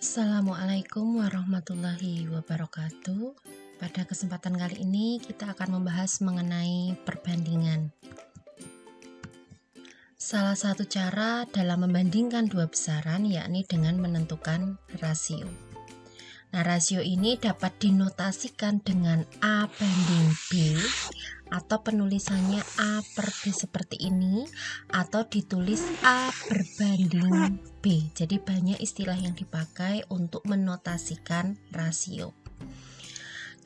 Assalamualaikum warahmatullahi wabarakatuh. Pada kesempatan kali ini kita akan membahas mengenai perbandingan. Salah satu cara dalam membandingkan dua besaran yakni dengan menentukan rasio. Nah, rasio ini dapat dinotasikan dengan A banding B atau penulisannya A per B seperti ini, atau ditulis A berbanding B. Jadi banyak istilah yang dipakai untuk menotasikan rasio.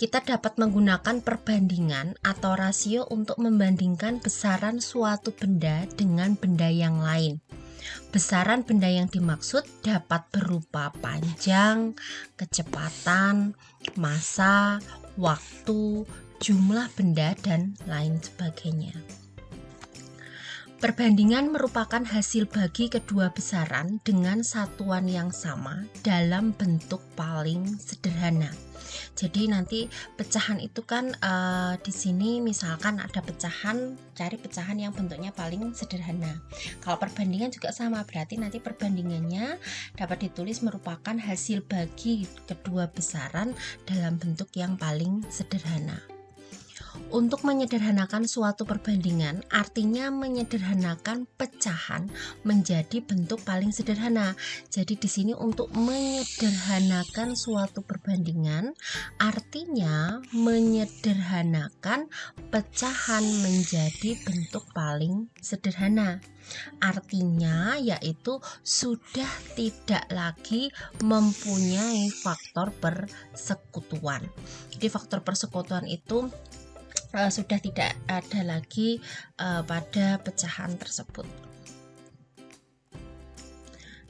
Kita dapat menggunakan perbandingan atau rasio untuk membandingkan besaran suatu benda dengan benda yang lain. Besaran benda yang dimaksud dapat berupa panjang, kecepatan, massa, waktu, jumlah benda, dan lain sebagainya. Perbandingan merupakan hasil bagi kedua besaran dengan satuan yang sama dalam bentuk paling sederhana. Jadi nanti pecahan itu kan di sini misalkan ada pecahan, cari pecahan yang bentuknya paling sederhana. Kalau perbandingan juga sama, berarti nanti perbandingannya dapat ditulis merupakan hasil bagi kedua besaran dalam bentuk yang paling sederhana. Untuk menyederhanakan suatu perbandingan, artinya menyederhanakan pecahan menjadi bentuk paling sederhana. Jadi di sini untuk menyederhanakan suatu perbandingan, artinya menyederhanakan pecahan menjadi bentuk paling sederhana. Artinya yaitu sudah tidak lagi mempunyai faktor persekutuan. Jadi faktor persekutuan itu sudah tidak ada lagi pada pecahan tersebut.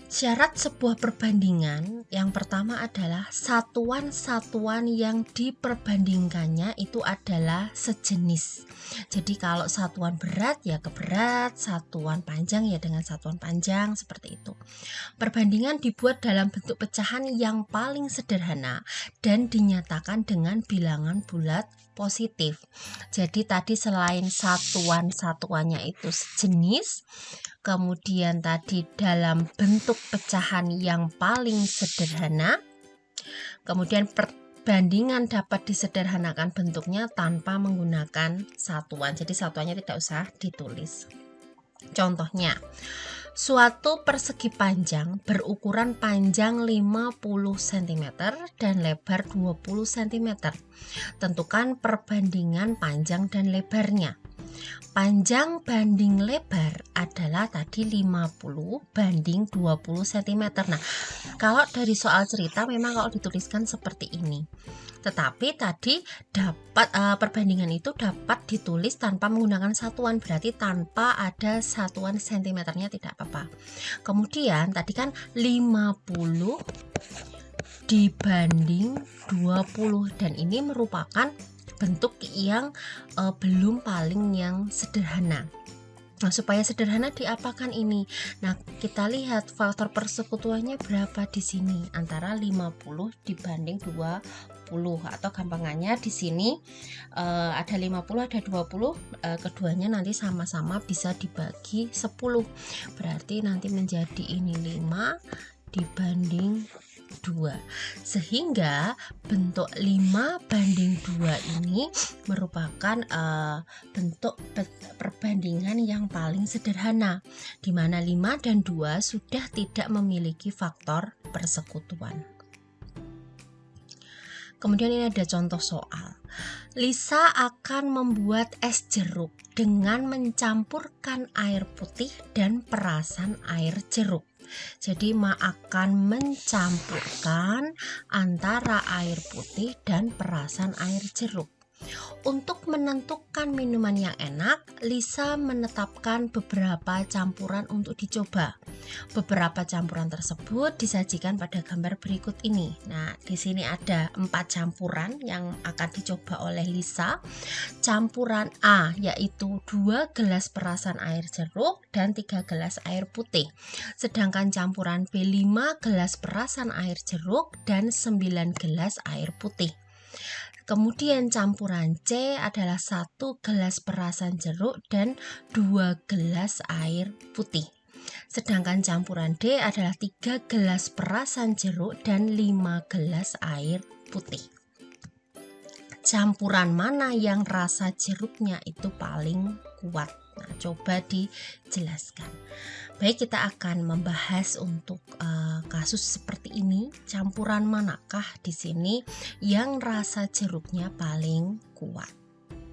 Syarat sebuah perbandingan yang pertama adalah satuan-satuan yang diperbandingkannya itu adalah sejenis. Jadi kalau satuan berat ya ke berat, satuan panjang ya dengan satuan panjang, seperti itu. Perbandingan dibuat dalam bentuk pecahan yang paling sederhana dan dinyatakan dengan bilangan bulat positif. Jadi tadi selain satuan-satuannya itu sejenis, kemudian tadi dalam bentuk pecahan yang paling sederhana, kemudian perbandingan dapat disederhanakan bentuknya tanpa menggunakan satuan. Jadi satuannya tidak usah ditulis. Contohnya, suatu persegi panjang berukuran panjang 50 cm dan lebar 20 cm. Tentukan perbandingan panjang dan lebarnya. Panjang banding lebar adalah tadi 50 banding 20 cm. Nah, kalau dari soal cerita memang kalau dituliskan seperti ini. Tetapi tadi dapat perbandingan itu dapat ditulis tanpa menggunakan satuan, berarti tanpa ada satuan sentimeternya tidak apa-apa. Kemudian tadi kan 50 dibanding 20 dan ini merupakan bentuk yang belum paling yang sederhana. Nah, supaya sederhana diapakan ini? Nah, kita lihat faktor persekutuannya berapa di sini, antara 50 dibanding 20 atau gampangannya di sini ada 50 ada 20, keduanya nanti sama-sama bisa dibagi 10. Berarti nanti menjadi ini 5 dibanding 2, sehingga bentuk 5 banding 2 ini merupakan bentuk perbandingan yang paling sederhana, di mana 5 dan 2 sudah tidak memiliki faktor persekutuan. Kemudian ini ada contoh soal. Lisa akan membuat es jeruk dengan mencampurkan air putih dan perasan air jeruk. Jadi Ma akan mencampurkan antara air putih dan perasan air jeruk. Untuk menentukan minuman yang enak, Lisa menetapkan beberapa campuran untuk dicoba. Beberapa campuran tersebut disajikan pada gambar berikut ini. Nah, di sini ada 4 campuran yang akan dicoba oleh Lisa. Campuran A yaitu 2 gelas perasan air jeruk dan 3 gelas air putih. Sedangkan campuran B 5 gelas perasan air jeruk dan 9 gelas air putih. Kemudian campuran C adalah 1 gelas perasan jeruk dan 2 gelas air putih. Sedangkan campuran D adalah 3 gelas perasan jeruk dan 5 gelas air putih. Campuran mana yang rasa jeruknya itu paling kuat? Nah, coba dijelaskan. Baik, kita akan membahas untuk kasus seperti ini. Campuran manakah di sini yang rasa jeruknya paling kuat?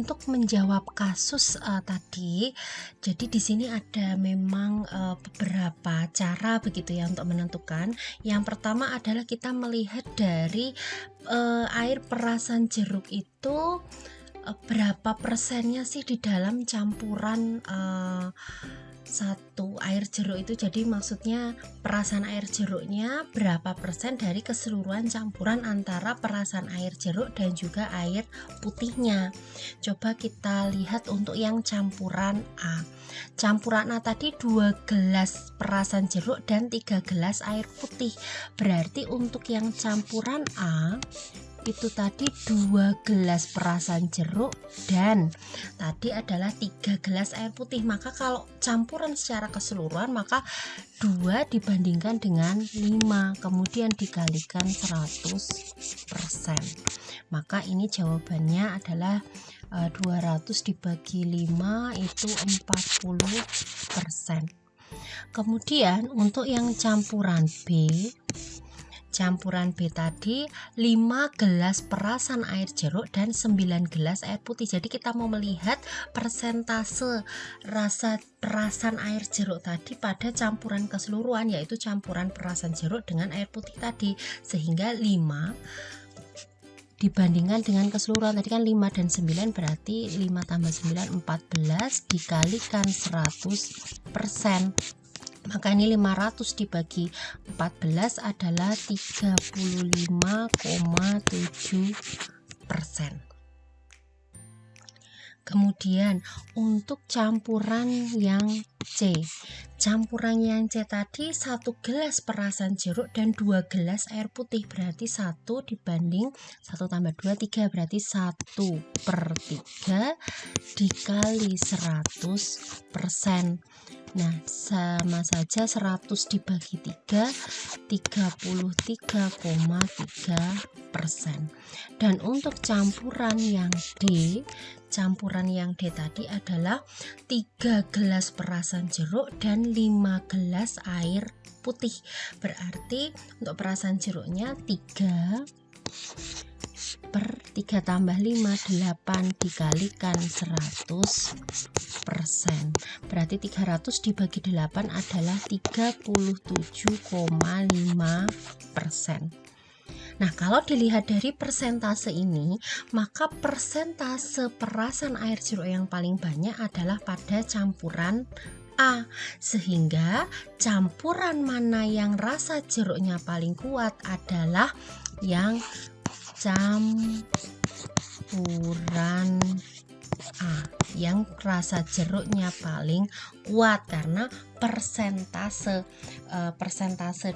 Untuk menjawab kasus tadi, jadi di sini ada memang beberapa cara begitu ya untuk menentukan. Yang pertama adalah kita melihat dari air perasan jeruk itu berapa persennya sih di dalam campuran satu air jeruk itu. Jadi maksudnya perasan air jeruknya berapa persen dari keseluruhan campuran antara perasan air jeruk dan juga air putihnya. Coba kita lihat untuk yang campuran A. Campuran A tadi 2 gelas perasan jeruk dan 3 gelas air putih. Berarti untuk yang campuran A itu tadi 2 gelas perasan jeruk dan tadi adalah 3 gelas air putih. Maka kalau campuran secara keseluruhan maka 2 dibandingkan dengan 5 kemudian dikalikan 100%. Maka ini jawabannya adalah 200 dibagi 5 itu 40%. Kemudian untuk yang campuran B tadi 5 gelas perasan air jeruk dan 9 gelas air putih. Jadi kita mau melihat persentase rasa perasan air jeruk tadi pada campuran keseluruhan, yaitu campuran perasan jeruk dengan air putih tadi. Sehingga 5 dibandingkan dengan keseluruhan tadi kan 5 dan 9, berarti 5 tambah 9 14 dikalikan 100%. Maka ini 500 dibagi 14 adalah 35,7%. Kemudian untuk campuran yang C. Campuran yang C tadi 1 gelas perasan jeruk dan 2 gelas air putih. Berarti 1 dibanding 1 tambah 2 3, berarti 1/3 dikali 100%. Nah, sama saja 100 dibagi 3 33,3%. Dan untuk campuran yang D tadi adalah 3 gelas perasan jeruk dan 5 gelas air putih. Berarti untuk perasan jeruknya 3 tambah 5 8 dikalikan 100%. Berarti 300 dibagi 8 adalah 37,5%. Nah, kalau dilihat dari persentase ini, maka persentase perasan air jeruk yang paling banyak adalah pada campuran A. Sehingga campuran mana yang rasa jeruknya paling kuat adalah yang campuran A, yang rasa jeruknya paling kuat karena persentase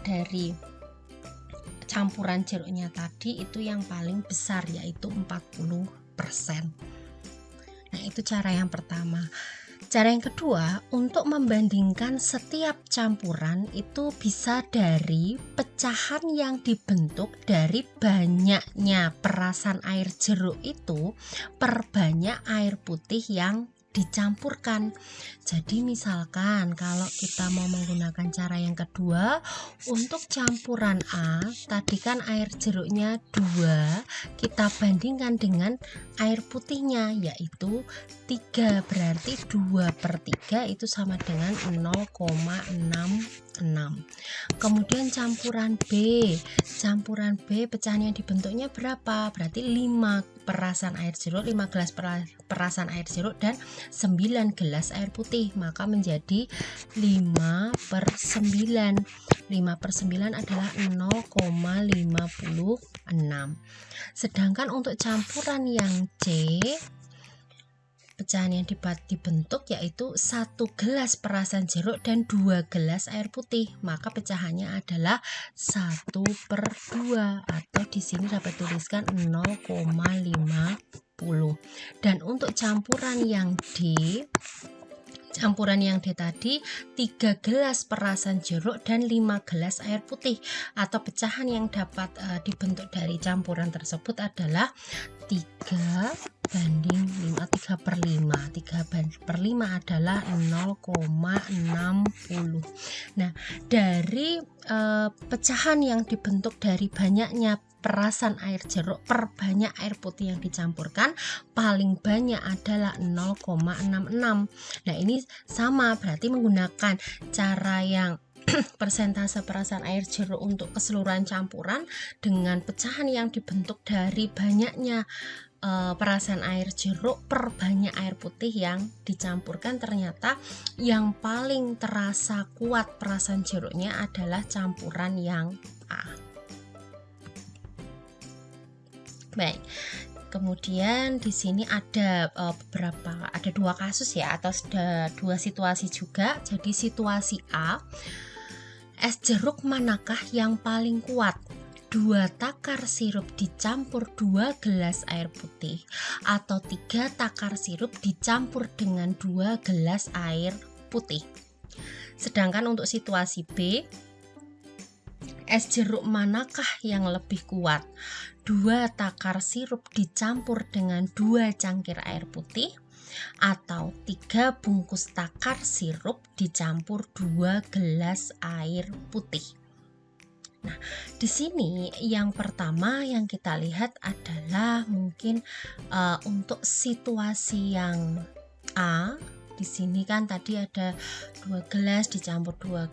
dari campuran jeruknya tadi itu yang paling besar, yaitu 40%. Nah, itu cara yang pertama. Cara yang kedua, untuk membandingkan setiap campuran itu bisa dari pecahan yang dibentuk dari banyaknya perasan air jeruk itu per banyak air putih yang dicampurkan. Jadi misalkan kalau kita mau menggunakan cara yang kedua, untuk campuran A tadi kan air jeruknya 2, kita bandingkan dengan air putihnya yaitu 3, berarti 2/3 itu sama dengan 0,66. Kemudian campuran B pecahan yang dibentuknya berapa? Berarti 5 perasan air jeruk, 5 gelas perasan air jeruk dan 9 gelas air putih, maka menjadi 5/9. 5/9 adalah 0,56. Sedangkan untuk campuran yang C, pecahan yang dibentuk yaitu 1 gelas perasan jeruk dan 2 gelas air putih, maka pecahannya adalah 1/2 atau di sini dapat tuliskan 0,50. Dan untuk campuran yang D, campuran yang tadi 3 gelas perasan jeruk dan 5 gelas air putih, atau pecahan yang dapat dibentuk dari campuran tersebut adalah 3:5, 3/5. 3/5 adalah 0,60. Nah, dari pecahan yang dibentuk dari banyaknya perasan air jeruk per banyak air putih yang dicampurkan, paling banyak adalah 0,66. Nah, ini sama, berarti menggunakan cara yang persentase perasan air jeruk untuk keseluruhan campuran dengan pecahan yang dibentuk dari banyaknya perasan air jeruk per banyak air putih yang dicampurkan, ternyata yang paling terasa kuat perasan jeruknya adalah campuran yang A. Baik, kemudian di sini ada ada 2 kasus ya, atau ada 2 situasi juga. Jadi situasi A, es jeruk manakah yang paling kuat? 2 takar sirup dicampur 2 gelas air putih, atau 3 takar sirup dicampur dengan 2 gelas air putih. Sedangkan untuk situasi B, es jeruk manakah yang lebih kuat? 2 takar sirup dicampur dengan 2 cangkir air putih, atau 3 bungkus takar sirup dicampur 2 gelas air putih. Nah, di sini yang pertama yang kita lihat adalah mungkin untuk situasi yang A. Di sini kan tadi ada 2 gelas dicampur 2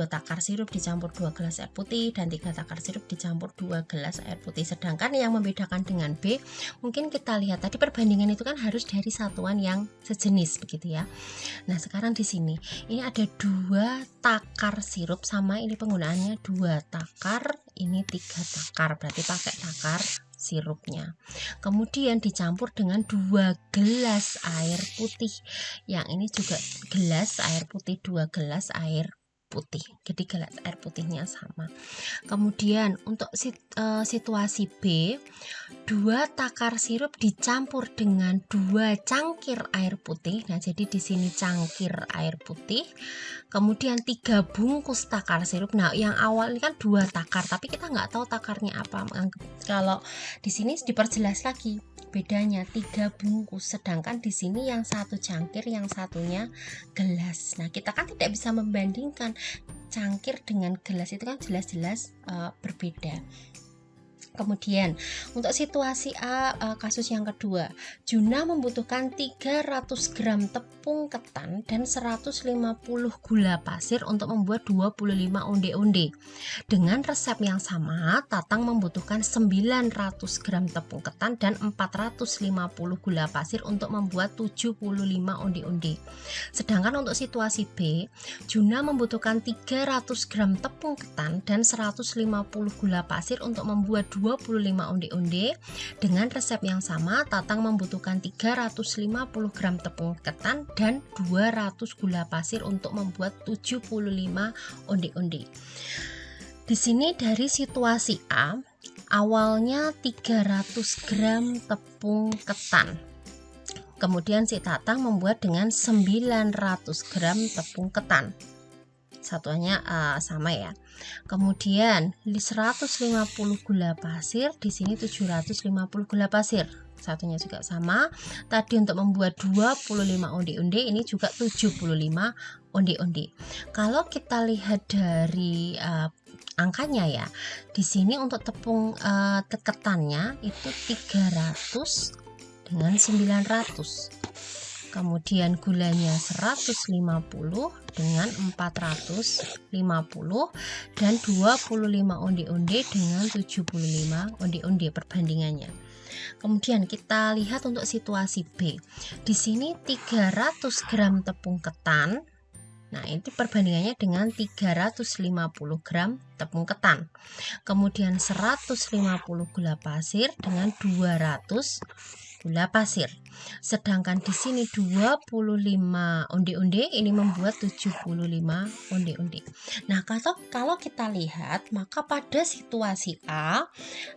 takar sirup dicampur 2 gelas air putih, dan 3 takar sirup dicampur 2 gelas air putih. Sedangkan yang membedakan dengan B, mungkin kita lihat tadi perbandingan itu kan harus dari satuan yang sejenis begitu ya. Nah, sekarang di sini ini ada 2 takar sirup, sama ini penggunaannya 2 takar, ini 3 takar, berarti pakai takar sirupnya. Kemudian dicampur dengan 2 gelas air putih. Yang ini juga gelas air putih, 2 gelas air putih. Jadi gelas air putihnya sama. Kemudian untuk situasi B, 2 takar sirup dicampur dengan 2 cangkir air putih. Nah, jadi di sini cangkir air putih. Kemudian 3 bungkus takar sirup. Nah, yang awal ini kan 2 takar, tapi kita nggak tahu takarnya apa. Kalau di sini diperjelas lagi bedanya 3 bungkus, sedangkan di sini yang satu cangkir, yang satunya gelas. Nah, kita kan tidak bisa membandingkan cangkir dengan gelas, itu kan jelas-jelas berbeda. Kemudian untuk situasi A, kasus yang kedua, Juna membutuhkan 300 gram tepung ketan dan 150 gula pasir untuk membuat 25 onde-onde. Dengan resep yang sama, Tatang membutuhkan 900 gram tepung ketan dan 450 gula pasir untuk membuat 75 onde-onde. Sedangkan untuk situasi B, Juna membutuhkan 300 gram tepung ketan dan 150 gula pasir untuk membuat 25 onde-onde. Dengan resep yang sama, Tatang membutuhkan 350 gram tepung ketan dan 200 gula pasir untuk membuat 75 onde-onde. Di sini dari situasi A, awalnya 300 gram tepung ketan. Kemudian si Tatang membuat dengan 900 gram tepung ketan. Satuannya sama ya. Kemudian 150 gula pasir, di sini 750 gula pasir. Satunya juga sama. Tadi untuk membuat 25 onde-onde, ini juga 75 onde-onde. Kalau kita lihat dari angkanya ya, di sini untuk tepung ketannya itu 300 dengan 900. Kemudian gulanya 150 dengan 450, dan 25 onde-onde dengan 75 onde-onde perbandingannya. Kemudian kita lihat untuk situasi B. Di sini 300 gram tepung ketan. Nah, ini perbandingannya dengan 350 gram tepung ketan. Kemudian 150 gula pasir dengan 200 gula pasir. Sedangkan di sini 25 onde-onde ini membuat 75 onde-onde. Nah, kalau kita lihat, maka pada situasi A,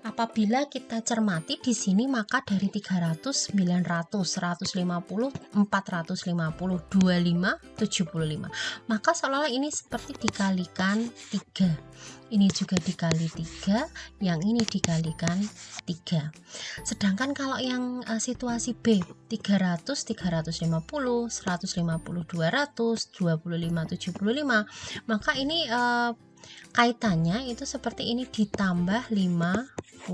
apabila kita cermati di sini, maka dari 300, 900, 150, 450, 25, 75. Maka seolah-olah ini seperti dikalikan 3. Ini juga dikali 3, yang ini dikalikan 3. Sedangkan kalau yang situasi B, 300, 350, 150, 200, 25, 75, maka ini kaitannya itu seperti ini, ditambah 50,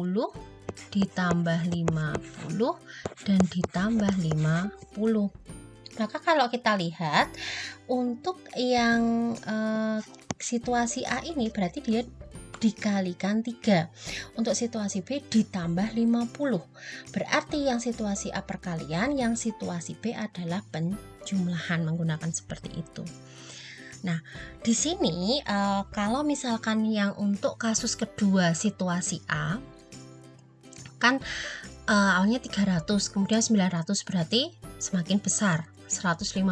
ditambah 50, dan ditambah 50. Maka kalau kita lihat untuk yang situasi A ini berarti dia dikalikan 3. Untuk situasi B ditambah 50. Berarti yang situasi A perkalian, yang situasi B adalah penjumlahan, menggunakan seperti itu. Nah, di sini kalau misalkan yang untuk kasus kedua situasi A kan awalnya 300, kemudian 900, berarti semakin besar. 150,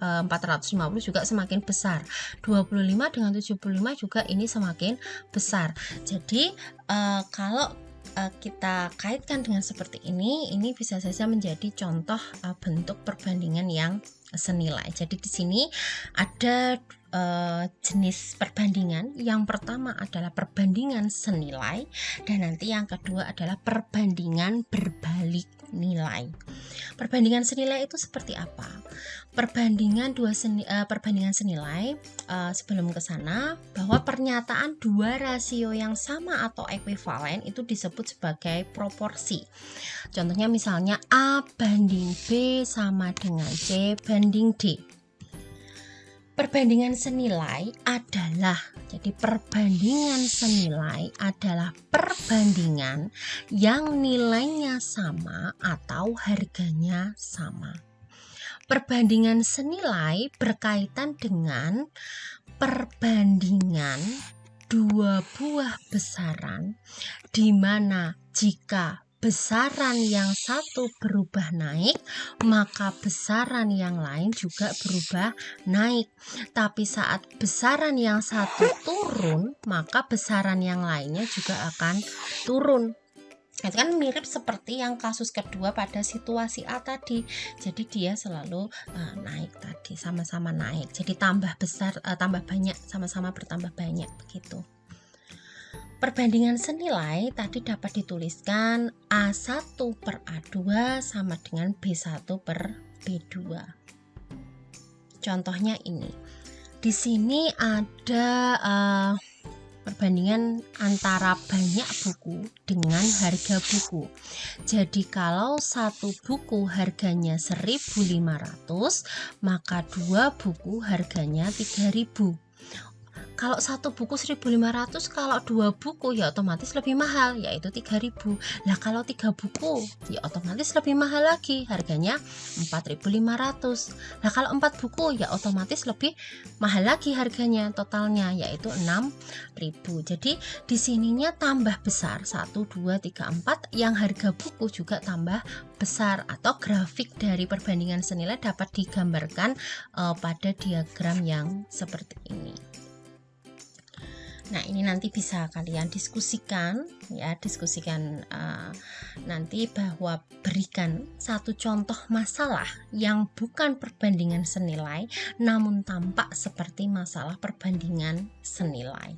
450 juga semakin besar. 25 dengan 75 juga ini semakin besar. Jadi kalau kita kaitkan dengan seperti ini bisa saja menjadi contoh bentuk perbandingan yang senilai. Jadi di sini ada jenis perbandingan. Yang pertama adalah perbandingan senilai, dan nanti yang kedua adalah perbandingan berbalik nilai. Perbandingan senilai itu seperti apa? Perbandingan senilai, sebelum ke sana, bahwa pernyataan dua rasio yang sama atau ekuivalen itu disebut sebagai proporsi. Contohnya misalnya A banding B sama dengan C banding D. Perbandingan senilai adalah, jadi perbandingan senilai adalah perbandingan yang nilainya sama atau harganya sama. Perbandingan senilai berkaitan dengan perbandingan dua buah besaran, di mana jika besaran yang satu berubah naik, maka besaran yang lain juga berubah naik. Tapi saat besaran yang satu turun, maka besaran yang lainnya juga akan turun. Itu kan mirip seperti yang kasus kedua pada situasi A tadi. Jadi dia selalu naik tadi, sama-sama naik. Jadi tambah besar, tambah banyak, sama-sama bertambah banyak begitu. Perbandingan senilai tadi dapat dituliskan A1 per A2 sama dengan B1 per B2. Contohnya ini. Di sini ada perbandingan antara banyak buku dengan harga buku. Jadi kalau satu buku harganya 1.500, maka dua buku harganya 3.000. Kalau satu buku 1.500, kalau dua buku ya otomatis lebih mahal, yaitu 3.000. Nah, kalau 3 buku ya otomatis lebih mahal lagi, harganya 4.500. Nah, kalau 4 buku ya otomatis lebih mahal lagi harganya, totalnya yaitu 6.000. Jadi di sininya tambah besar 1, 2, 3, 4, yang harga buku juga tambah besar, atau grafik dari perbandingan senilai dapat digambarkan pada diagram yang seperti ini. Nah, ini nanti bisa kalian diskusikan ya, nanti bahwa berikan satu contoh masalah yang bukan perbandingan senilai namun tampak seperti masalah perbandingan senilai.